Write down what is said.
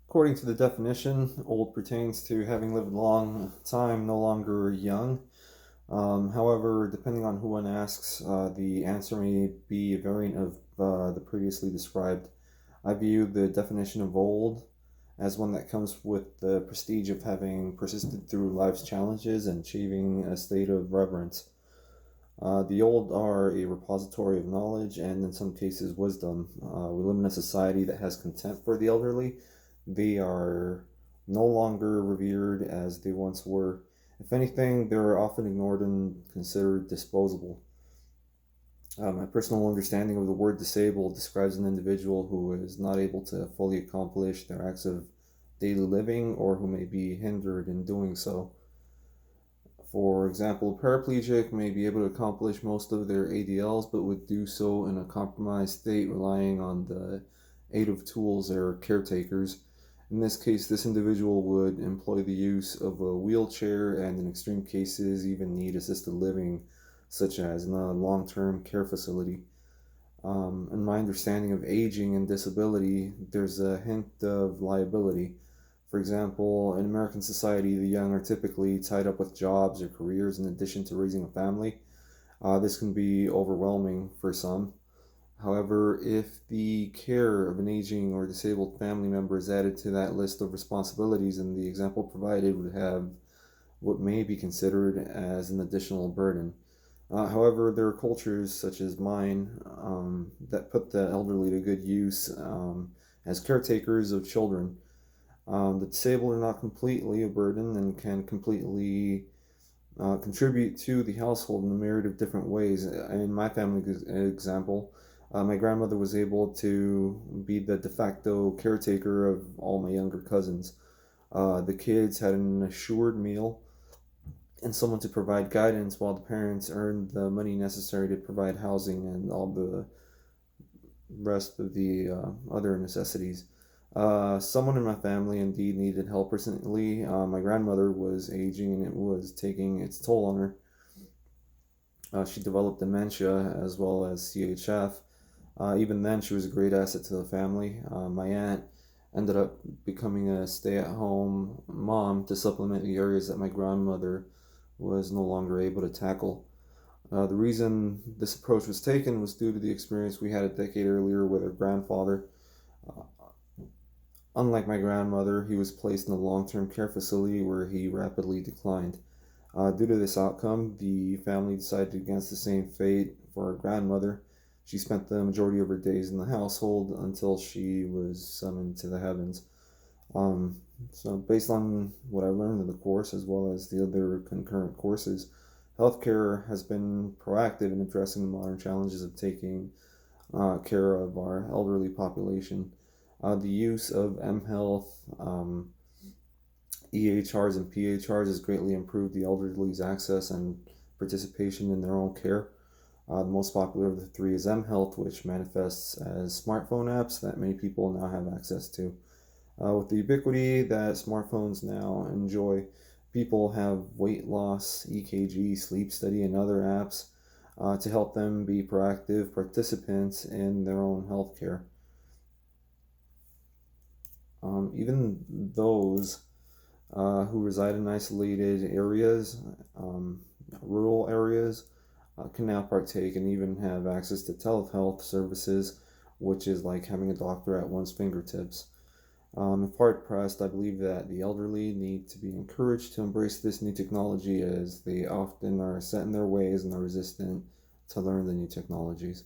According to the definition, old pertains to having lived a long time, no longer young. However, depending on who one asks, the answer may be a variant of the previously described. I view the definition of old as one that comes with the prestige of having persisted through life's challenges and achieving a state of reverence. The old are a repository of knowledge and, in some cases, wisdom. We live in a society that has contempt for the elderly. They are no longer revered as they once were. If anything, they're often ignored and considered disposable. My personal understanding of the word disabled describes an individual who is not able to fully accomplish their acts of daily living or who may be hindered in doing so. For example, a paraplegic may be able to accomplish most of their ADLs, but would do so in a compromised state, relying on the aid of tools or caretakers. In this case, this individual would employ the use of a wheelchair and, in extreme cases, even need assisted living, such as in a long term care facility. In my understanding of aging and disability, there's a hint of liability. For example, in American society, the young are typically tied up with jobs or careers in addition to raising a family. This can be overwhelming for some. However, if the care of an aging or disabled family member is added to that list of responsibilities, then the example provided would have what may be considered as an additional burden. However, there are cultures such as mine that put the elderly to good use as caretakers of children. The disabled are not completely a burden and can completely contribute to the household in a myriad of different ways. In my family example, my grandmother was able to be the de facto caretaker of all my younger cousins. The kids had an assured meal and someone to provide guidance while the parents earned the money necessary to provide housing and all the rest of the other necessities. Someone in my family indeed needed help recently. My grandmother was aging and it was taking its toll on her. She developed dementia as well as CHF. Even then, she was a great asset to the family. My aunt ended up becoming a stay at home mom to supplement the areas that my grandmother was no longer able to tackle. The reason this approach was taken was due to the experience we had a decade earlier with her grandfather. Uh, Unlike my grandmother, he was placed in a long term care facility where he rapidly declined. Due to this outcome, the family decided against the same fate for our grandmother. She spent the majority of her days in the household until she was summoned to the heavens. Based on what I learned in the course, as well as the other concurrent courses, healthcare has been proactive in addressing the modern challenges of taking care of our elderly population. The use of mHealth, EHRs, and PHRs has greatly improved the elderly's access and participation in their own care. The most popular of the three is mHealth, which manifests as smartphone apps that many people now have access to. With the ubiquity that smartphones now enjoy, people have weight loss, EKG, sleep study, and other apps to help them be proactive participants in their own healthcare. Even those who reside in isolated areas, um, rural areas, can now partake and even have access to telehealth services, which is like having a doctor at one's fingertips. If hard pressed, I believe that the elderly need to be encouraged to embrace this new technology as they often are set in their ways and are resistant to learn the new technologies.